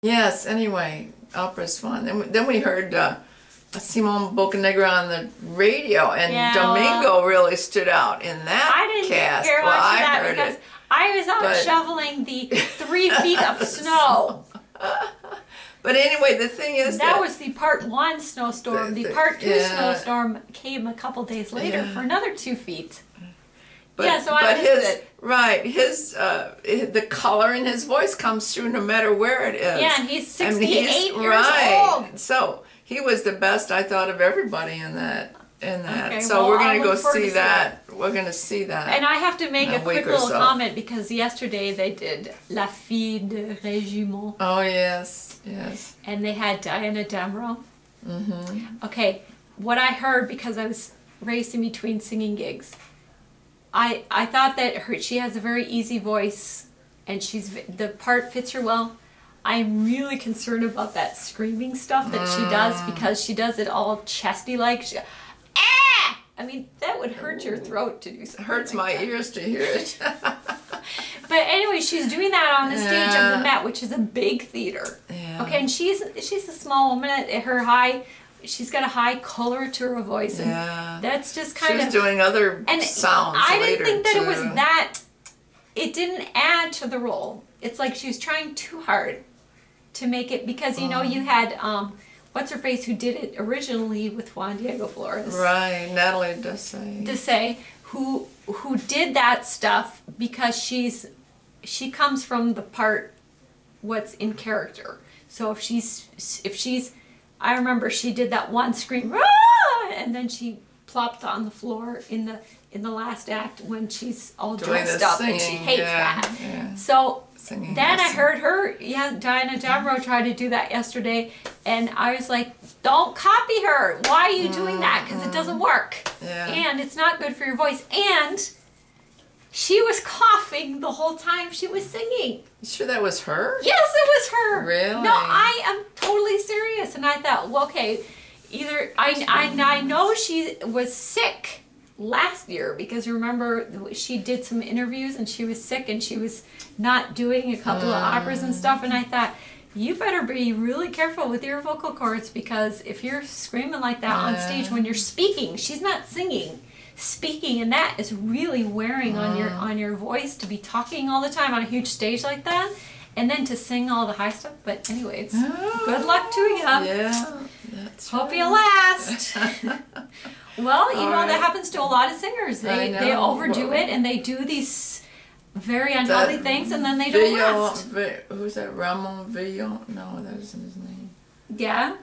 Yes, anyway, opera's fun. Then we heard Simon Boccanegra on the radio, and Yeah, Domingo really stood out in that I didn't cast. hear much of that heard because it. I was out shoveling the 3 feet of snow. But anyway, the thing is that was the part 1 snowstorm. The part 2 snowstorm came a couple days later for another 2 feet. But, yeah, so I his right, the color in his voice comes through no matter where it is. Yeah, and he's 68 years right. old. So he was the best, I thought, of everybody in that. Okay, so we're going to go see that. We're going to see that. And I have to make a quick little comment because yesterday they did La Fille de Regiment. Oh yes, yes. And they had Diana Devereaux. Mm-hmm. Okay, what I heard because I was racing between singing gigs. I thought that she has a very easy voice and the part fits her well. I'm really concerned about that screaming stuff that she does because she does it all chesty like. Ah! I mean, that would hurt your throat to do something. It hurts my ears to hear it. But anyway, she's doing that on the stage of the Met, which is a big theater. Yeah. Okay, and she's a small woman at her she's got a high color to her voice, and that's just kind of... She's doing other sounds I later, didn't think that too. it was that... It didn't add to the role. It's like she was trying too hard to make it, because, you know, you had, what's-her-face who did it originally with Juan Diego Florez. Right, Natalie Dessay. Who did that stuff because she comes from the part what's in character. So if she's I remember she did that one scream, "Ah!" and then she plopped on the floor in the last act when she's all dressed up and she hates that. Yeah. So then I heard her, Diana Devereaux tried to do that yesterday, and I was like, don't copy her. Why are you doing that? Because it doesn't work. Yeah. And it's not good for your voice. And she was coughing the whole time she was singing. You sure that was her? Yes, it was her. Really? No, I am totally serious. And I thought, well, okay, either I know she was sick last year, because remember she did some interviews and she was sick and she was not doing a couple of operas and stuff, and I thought, you better be really careful with your vocal cords, because if you're screaming like that on stage when you're speaking, she's not singing, speaking, and that is really wearing on your voice to be talking all the time on a huge stage like that, and then to sing all the high stuff. But anyways, good luck to you. Yeah, that's Hope you last. Well, you know, that happens to a lot of singers. They overdo it and they do these very unhealthy things, and then they don't last. Who's that? Ramon Villon? No, that isn't his name. Yeah.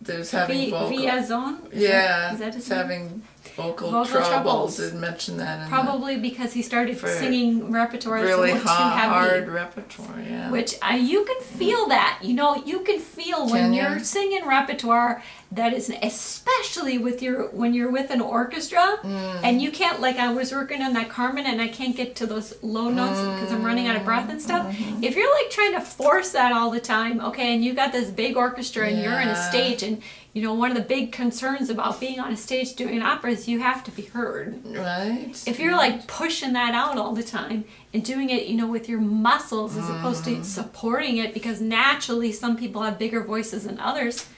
There's having vocal. Villazon? Yeah, is that his having vocal troubles. Didn't mention that. In probably because he started singing repertoire really too heavy. hard repertoire. Yeah. Which you can feel that. You know, you can feel when you're singing repertoire that is, especially with when you're with an orchestra, and you can't, like I was working on that Carmen and I can't get to those low notes because I'm running out of breath and stuff. If you're like trying to force that all the time, okay, and you got this big orchestra and you're in a stage, and you know, one of the big concerns about being on a stage doing opera is you have to be heard. Right. If you're like pushing that out all the time and doing it, you know, with your muscles as opposed to supporting it, because naturally some people have bigger voices than others.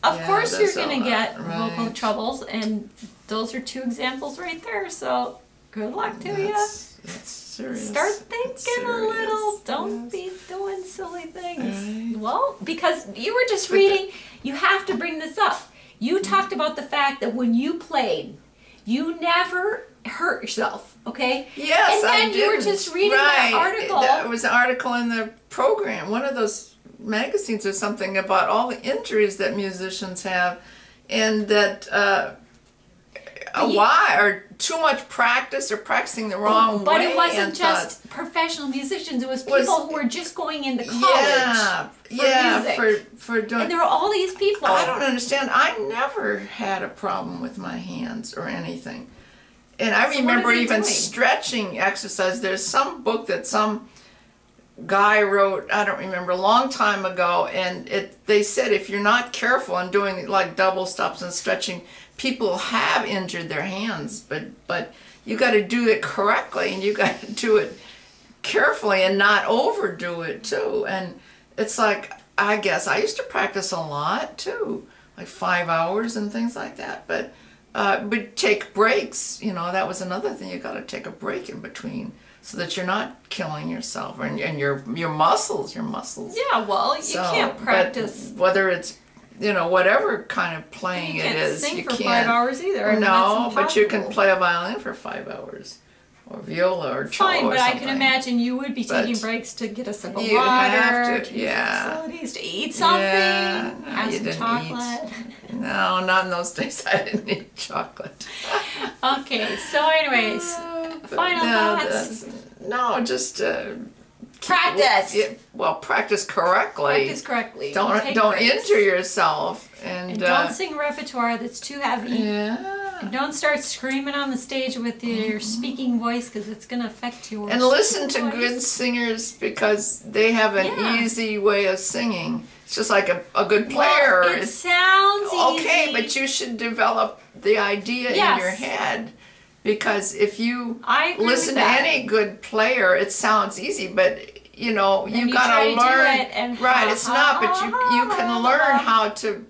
Of course you're going to get vocal troubles, and those are 2 examples right there, so good luck to you. That's serious. Start thinking a little. Don't be doing silly things. Right. Well, because you were just reading, you have to bring this up. You talked about the fact that when you played, you never hurt yourself, okay? Yes, I did. And then you were just reading that article. There was an article in the program, one of those magazines or something, about all the injuries that musicians have, and that why, or too much practice, or practicing the wrong way. But it wasn't just professional musicians, it was people who were just going into college for doing. And there were all these people. I don't understand. I never had a problem with my hands or anything. And I remember even stretching exercise. There's some book that some guy wrote, I don't remember, a long time ago, and they said if you're not careful and doing like double stops and stretching, people have injured their hands, but you got to do it correctly, and you got to do it carefully and not overdo it too. And it's like, I guess I used to practice a lot too, like 5 hours and things like that. But take breaks. You know, that was another thing. You got to take a break in between so that you're not killing yourself and your muscles. Yeah, well, you can't practice. But whether it's, you know, whatever kind of playing it is, sing you for can't. 5 hours either. I mean, No, but you can play a violin for 5 hours, or viola, or cello, fine, or but something. I can imagine you would be taking But breaks to get a sip of you'd water, have to, use yeah. facilities, to eat something, Yeah, no, have you some didn't chocolate. No, not in those days. I didn't eat chocolate. Okay, so anyways, final thoughts? No, just Practice. Practice correctly. Practice correctly. Don't Take don't breaks. injure yourself, and don't sing repertoire that's too heavy. yeah. And don't start screaming on the stage with your speaking voice, because it's going to affect your And listen to voice. good singers, because they have an easy way of singing. It's just like a good player. Well, it sounds okay, easy. but you should develop the idea in your head. Because if you listen to any good player, it sounds easy, but you know, you gotta learn. Right, it's not, but you can learn how to,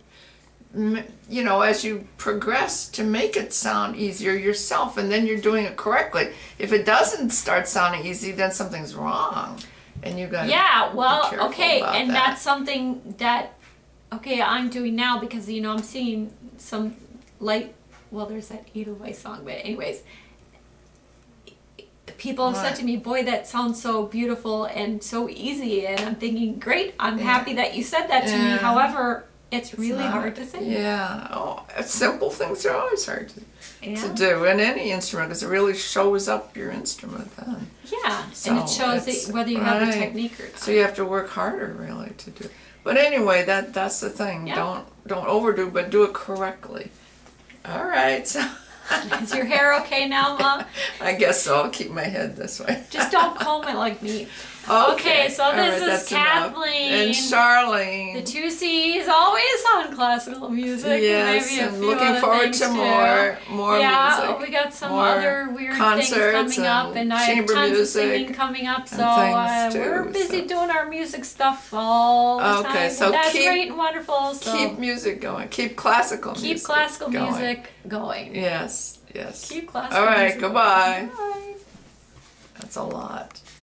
you know, as you progress, to make it sound easier yourself, and then you're doing it correctly. If it doesn't start sounding easy, then something's wrong, and you gotta be careful about and that. that's something that I'm doing now, because you know I'm singing some light. Well, there's that Edelweiss song, but anyways, people have said to me, "Boy, that sounds so beautiful and so easy," and I'm thinking, "Great, I'm happy that you said that to me." However, it's really hard to sing. Yeah. Oh, simple things are always hard to do in any instrument, because it really shows up your instrument then. Yeah, So and it shows that whether you have the technique or not. So you have to work harder, really, to do. But anyway, that's the thing. Yeah. Don't overdo, but do it correctly. All right. So Is your hair okay now, Mom? I guess so. I'll keep my head this way. Just don't comb it like me. Okay, so all this right, is Kathleen and Charlene. The two C's, always on classical music. Yes, maybe a and few looking other forward things to too. more Yeah, music. we got some more other weird things concerts coming up, and I have chamber tons music of singing coming up. So and things we're too, busy so. doing our music stuff all the time. Okay, so and that's keep- great and wonderful. So Keep music going. Keep classical music keep classical going. music going. Yes, yes. Keep classical All right, music goodbye. going. Bye. That's a lot.